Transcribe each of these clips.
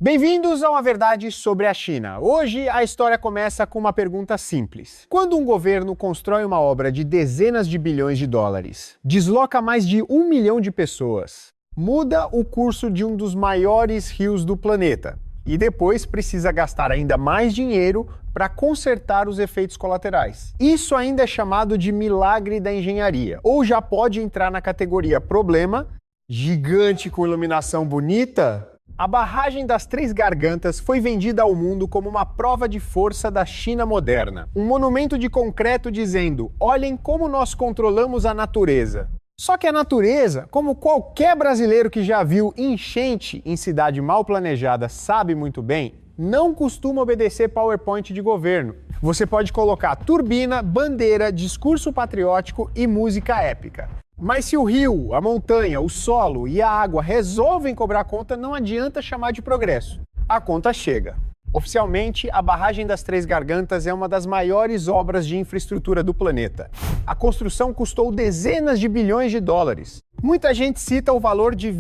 Bem-vindos a uma verdade sobre a China. Hoje a história começa com uma pergunta simples. Quando um governo constrói uma obra de dezenas de bilhões de dólares, desloca mais de 1 milhão de pessoas, muda o curso de um dos maiores rios do planeta e depois precisa gastar ainda mais dinheiro para consertar os efeitos colaterais. Isso ainda é chamado de milagre da engenharia, ou já pode entrar na categoria problema, gigante com iluminação bonita. A barragem das Três Gargantas foi vendida ao mundo como uma prova de força da China moderna. Um monumento de concreto dizendo: olhem como nós controlamos a natureza. Só que a natureza, como qualquer brasileiro que já viu enchente em cidade mal planejada sabe muito bem, não costuma obedecer PowerPoint de governo. Você pode colocar turbina, bandeira, discurso patriótico e música épica. Mas se o rio, a montanha, o solo e a água resolvem cobrar conta, não adianta chamar de progresso. A conta chega. Oficialmente, a barragem das Três Gargantas é uma das maiores obras de infraestrutura do planeta. A construção custou dezenas de bilhões de dólares. Muita gente cita o valor de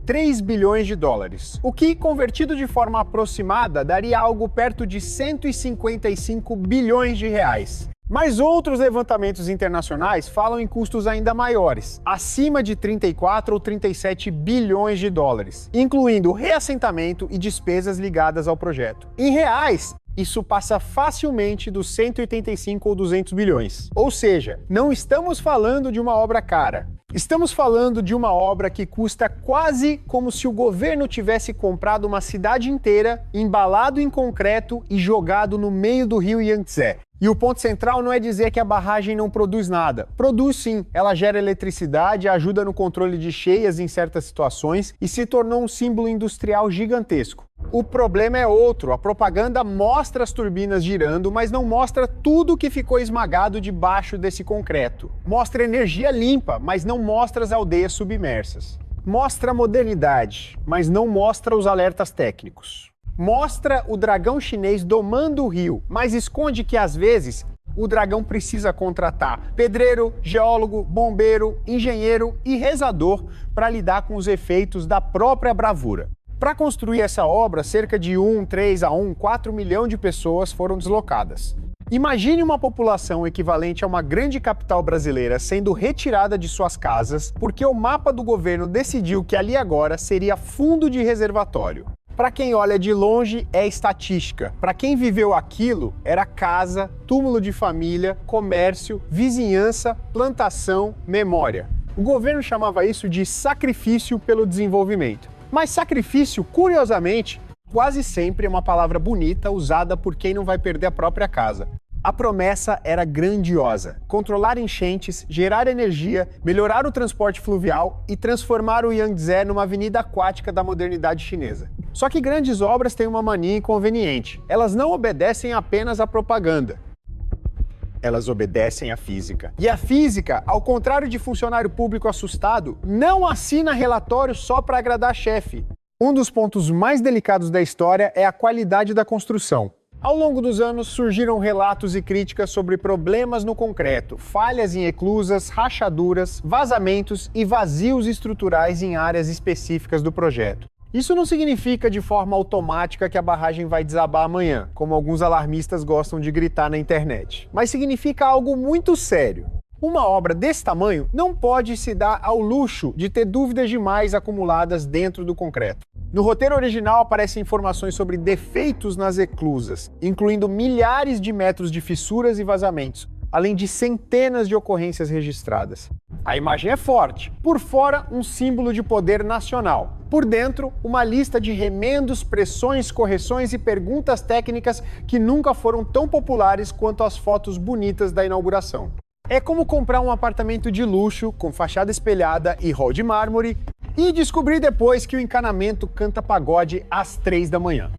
3 bilhões de dólares, o que, convertido de forma aproximada, daria algo perto de 155 bilhões de reais. Mas outros levantamentos internacionais falam em custos ainda maiores, acima de 34 ou 37 bilhões de dólares, incluindo reassentamento e despesas ligadas ao projeto. Em reais, isso passa facilmente dos 185 ou 200 bilhões. Ou seja, não estamos falando de uma obra cara. Estamos falando de uma obra que custa quase como se o governo tivesse comprado uma cidade inteira, embalado em concreto e jogado no meio do rio Yangtze. E o ponto central não é dizer que a barragem não produz nada. Produz sim, ela gera eletricidade, ajuda no controle de cheias em certas situações e se tornou um símbolo industrial gigantesco. O problema é outro, a propaganda mostra as turbinas girando, mas não mostra tudo que ficou esmagado debaixo desse concreto. Mostra energia limpa, mas não mostra as aldeias submersas. Mostra a modernidade, mas não mostra os alertas técnicos. Mostra o dragão chinês domando o rio, mas esconde que às vezes o dragão precisa contratar pedreiro, geólogo, bombeiro, engenheiro e rezador para lidar com os efeitos da própria bravura. Para construir essa obra, cerca de 4 milhões de pessoas foram deslocadas. Imagine uma população equivalente a uma grande capital brasileira sendo retirada de suas casas porque o mapa do governo decidiu que ali agora seria fundo de reservatório. Para quem olha de longe, é estatística. Para quem viveu aquilo, era casa, túmulo de família, comércio, vizinhança, plantação, memória. O governo chamava isso de sacrifício pelo desenvolvimento. Mas sacrifício, curiosamente, quase sempre é uma palavra bonita usada por quem não vai perder a própria casa. A promessa era grandiosa: controlar enchentes, gerar energia, melhorar o transporte fluvial e transformar o Yangtze numa avenida aquática da modernidade chinesa. Só que grandes obras têm uma mania inconveniente. Elas não obedecem apenas à propaganda. Elas obedecem à física. E a física, ao contrário de funcionário público assustado, não assina relatório só para agradar chefe. Um dos pontos mais delicados da história é a qualidade da construção. Ao longo dos anos, surgiram relatos e críticas sobre problemas no concreto, falhas em eclusas, rachaduras, vazamentos e vazios estruturais em áreas específicas do projeto. Isso não significa de forma automática que a barragem vai desabar amanhã, como alguns alarmistas gostam de gritar na internet. Mas significa algo muito sério. Uma obra desse tamanho não pode se dar ao luxo de ter dúvidas demais acumuladas dentro do concreto. No roteiro original aparecem informações sobre defeitos nas eclusas, incluindo milhares de metros de fissuras e vazamentos, além de centenas de ocorrências registradas. A imagem é forte. Por fora, um símbolo de poder nacional. Por dentro, uma lista de remendos, pressões, correções e perguntas técnicas que nunca foram tão populares quanto as fotos bonitas da inauguração. É como comprar um apartamento de luxo, com fachada espelhada e hall de mármore, e descobrir depois que o encanamento canta pagode às 3 da manhã.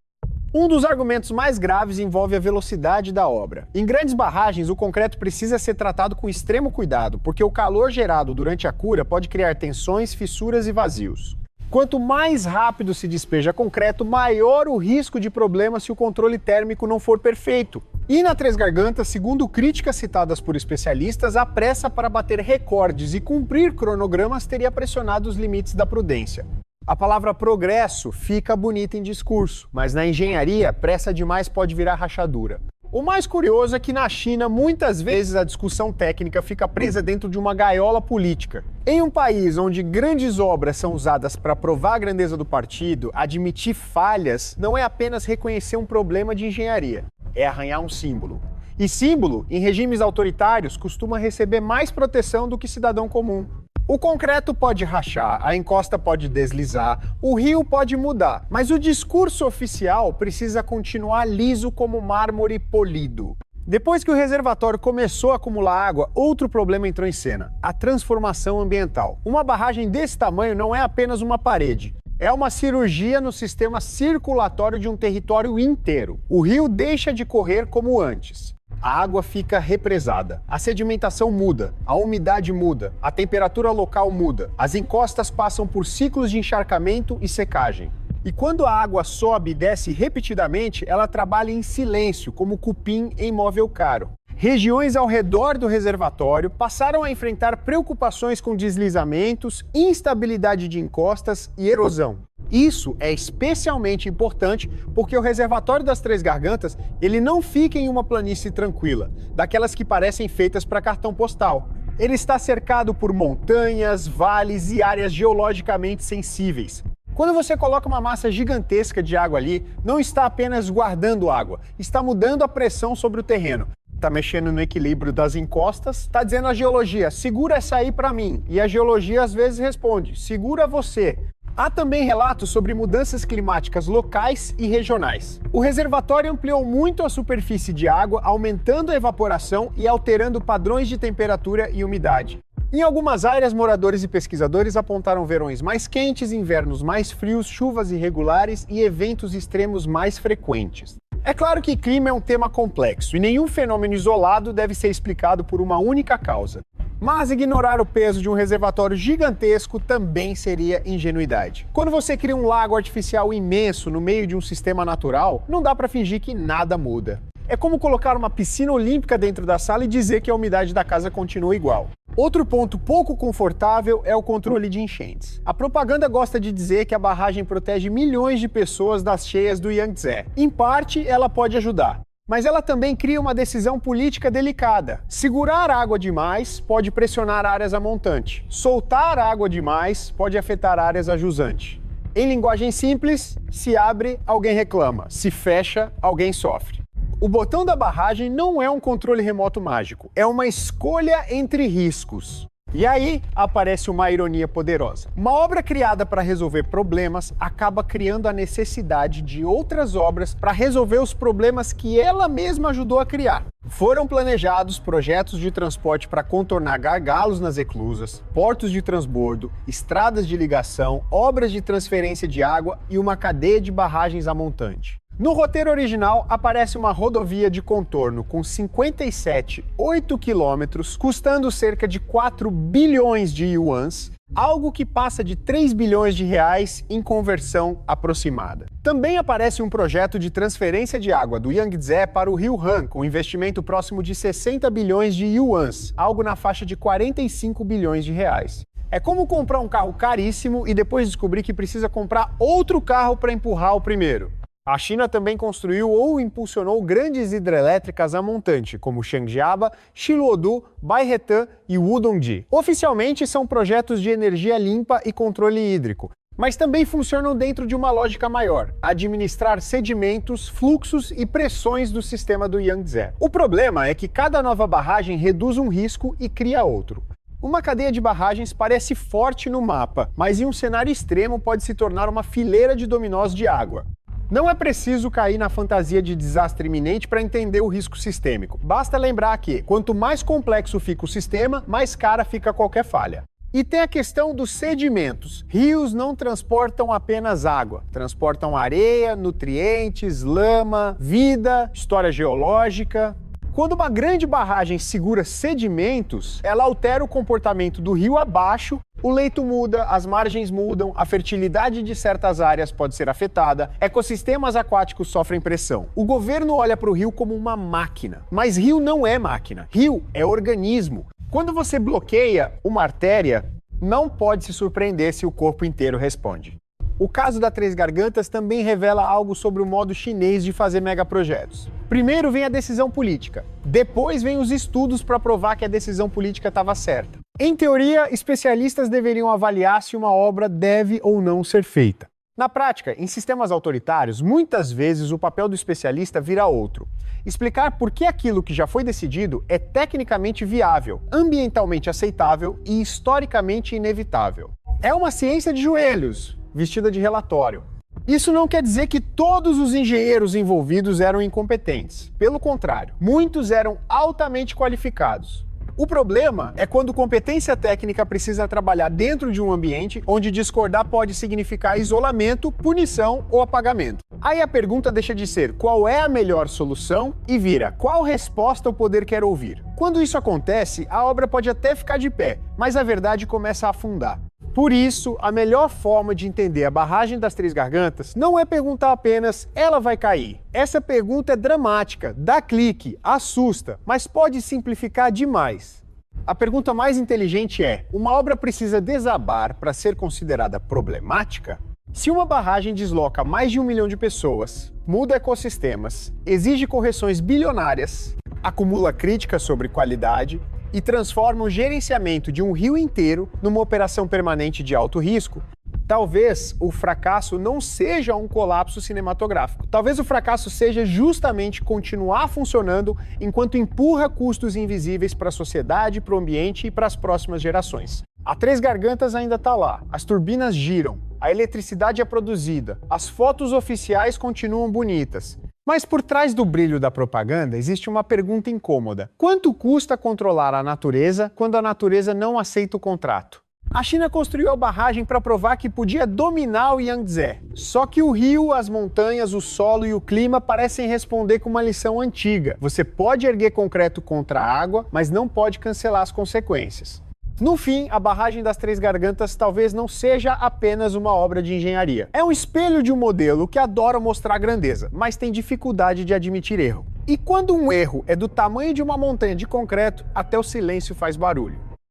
Um dos argumentos mais graves envolve a velocidade da obra. Em grandes barragens, o concreto precisa ser tratado com extremo cuidado, porque o calor gerado durante a cura pode criar tensões, fissuras e vazios. Quanto mais rápido se despeja concreto, maior o risco de problema se o controle térmico não for perfeito. E na Três Gargantas, segundo críticas citadas por especialistas, a pressa para bater recordes e cumprir cronogramas teria pressionado os limites da prudência. A palavra progresso fica bonita em discurso, mas na engenharia, pressa demais pode virar rachadura. O mais curioso é que na China, muitas vezes a discussão técnica fica presa dentro de uma gaiola política. Em um país onde grandes obras são usadas para provar a grandeza do partido, admitir falhas não é apenas reconhecer um problema de engenharia, é arranhar um símbolo. E símbolo, em regimes autoritários, costuma receber mais proteção do que cidadão comum. O concreto pode rachar, a encosta pode deslizar, o rio pode mudar, mas o discurso oficial precisa continuar liso como mármore polido. Depois que o reservatório começou a acumular água, outro problema entrou em cena: a transformação ambiental. Uma barragem desse tamanho não é apenas uma parede. É uma cirurgia no sistema circulatório de um território inteiro. O rio deixa de correr como antes. A água fica represada, a sedimentação muda, a umidade muda, a temperatura local muda, as encostas passam por ciclos de encharcamento e secagem. E quando a água sobe e desce repetidamente, ela trabalha em silêncio, como cupim em móvel caro. Regiões ao redor do reservatório passaram a enfrentar preocupações com deslizamentos, instabilidade de encostas e erosão. Isso é especialmente importante porque o reservatório das Três Gargantas ele não fica em uma planície tranquila, daquelas que parecem feitas para cartão postal. Ele está cercado por montanhas, vales e áreas geologicamente sensíveis. Quando você coloca uma massa gigantesca de água ali, não está apenas guardando água, está mudando a pressão sobre o terreno. Está mexendo no equilíbrio das encostas, está dizendo à geologia, segura essa aí para mim. E a geologia às vezes responde, segura você. Há também relatos sobre mudanças climáticas locais e regionais. O reservatório ampliou muito a superfície de água, aumentando a evaporação e alterando padrões de temperatura e umidade. Em algumas áreas, moradores e pesquisadores apontaram verões mais quentes, invernos mais frios, chuvas irregulares e eventos extremos mais frequentes. É claro que clima é um tema complexo e nenhum fenômeno isolado deve ser explicado por uma única causa. Mas ignorar o peso de um reservatório gigantesco também seria ingenuidade. Quando você cria um lago artificial imenso no meio de um sistema natural, não dá para fingir que nada muda. É como colocar uma piscina olímpica dentro da sala e dizer que a umidade da casa continua igual. Outro ponto pouco confortável é o controle de enchentes. A propaganda gosta de dizer que a barragem protege milhões de pessoas das cheias do Yangtze. Em parte, ela pode ajudar. Mas ela também cria uma decisão política delicada. Segurar água demais pode pressionar áreas a montante. Soltar água demais pode afetar áreas a jusante. Em linguagem simples, se abre, alguém reclama. Se fecha, alguém sofre. O botão da barragem não é um controle remoto mágico, é uma escolha entre riscos. E aí aparece uma ironia poderosa. Uma obra criada para resolver problemas acaba criando a necessidade de outras obras para resolver os problemas que ela mesma ajudou a criar. Foram planejados projetos de transporte para contornar gargalos nas eclusas, portos de transbordo, estradas de ligação, obras de transferência de água e uma cadeia de barragens a montante. No roteiro original, aparece uma rodovia de contorno com 57,8 quilômetros, custando cerca de 4 bilhões de yuans, algo que passa de 3 bilhões de reais em conversão aproximada. Também aparece um projeto de transferência de água do Yangtze para o rio Han, com investimento próximo de 60 bilhões de yuans, algo na faixa de 45 bilhões de reais. É como comprar um carro caríssimo e depois descobrir que precisa comprar outro carro para empurrar o primeiro. A China também construiu ou impulsionou grandes hidrelétricas a montante, como Changjiaba, Xiluodu, Baihetan e Wudongji. Oficialmente são projetos de energia limpa e controle hídrico, mas também funcionam dentro de uma lógica maior: administrar sedimentos, fluxos e pressões do sistema do Yangtze. O problema é que cada nova barragem reduz um risco e cria outro. Uma cadeia de barragens parece forte no mapa, mas em um cenário extremo pode se tornar uma fileira de dominós de água. Não é preciso cair na fantasia de desastre iminente para entender o risco sistêmico. Basta lembrar que, quanto mais complexo fica o sistema, mais cara fica qualquer falha. E tem a questão dos sedimentos. Rios não transportam apenas água, transportam areia, nutrientes, lama, vida, história geológica. Quando uma grande barragem segura sedimentos, ela altera o comportamento do rio abaixo, o leito muda, as margens mudam, a fertilidade de certas áreas pode ser afetada, ecossistemas aquáticos sofrem pressão. O governo olha para o rio como uma máquina, mas rio não é máquina, rio é organismo. Quando você bloqueia uma artéria, não pode se surpreender se o corpo inteiro responde. O caso da Três Gargantas também revela algo sobre o modo chinês de fazer megaprojetos. Primeiro vem a decisão política, depois vem os estudos para provar que a decisão política estava certa. Em teoria, especialistas deveriam avaliar se uma obra deve ou não ser feita. Na prática, em sistemas autoritários, muitas vezes o papel do especialista vira outro: explicar por que aquilo que já foi decidido é tecnicamente viável, ambientalmente aceitável e historicamente inevitável. É uma ciência de joelhos, vestida de relatório. Isso não quer dizer que todos os engenheiros envolvidos eram incompetentes. Pelo contrário, muitos eram altamente qualificados. O problema é quando competência técnica precisa trabalhar dentro de um ambiente onde discordar pode significar isolamento, punição ou apagamento. Aí a pergunta deixa de ser qual é a melhor solução e vira qual resposta o poder quer ouvir. Quando isso acontece, a obra pode até ficar de pé, mas a verdade começa a afundar. Por isso, a melhor forma de entender a barragem das Três Gargantas não é perguntar apenas "ela vai cair". Essa pergunta é dramática, dá clique, assusta, mas pode simplificar demais. A pergunta mais inteligente é: uma obra precisa desabar para ser considerada problemática? Se uma barragem desloca mais de 1 milhão de pessoas, muda ecossistemas, exige correções bilionárias, acumula críticas sobre qualidade e transforma o gerenciamento de um rio inteiro numa operação permanente de alto risco, talvez o fracasso não seja um colapso cinematográfico. Talvez o fracasso seja justamente continuar funcionando enquanto empurra custos invisíveis para a sociedade, para o ambiente e para as próximas gerações. A Três Gargantas ainda está lá, as turbinas giram, a eletricidade é produzida, as fotos oficiais continuam bonitas. Mas por trás do brilho da propaganda existe uma pergunta incômoda: quanto custa controlar a natureza quando a natureza não aceita o contrato? A China construiu a barragem para provar que podia dominar o Yangtze. Só que o rio, as montanhas, o solo e o clima parecem responder com uma lição antiga: você pode erguer concreto contra a água, mas não pode cancelar as consequências. No fim, a barragem das Três Gargantas talvez não seja apenas uma obra de engenharia. É um espelho de um modelo que adora mostrar grandeza, mas tem dificuldade de admitir erro. E quando um erro é do tamanho de uma montanha de concreto, até o silêncio faz barulho.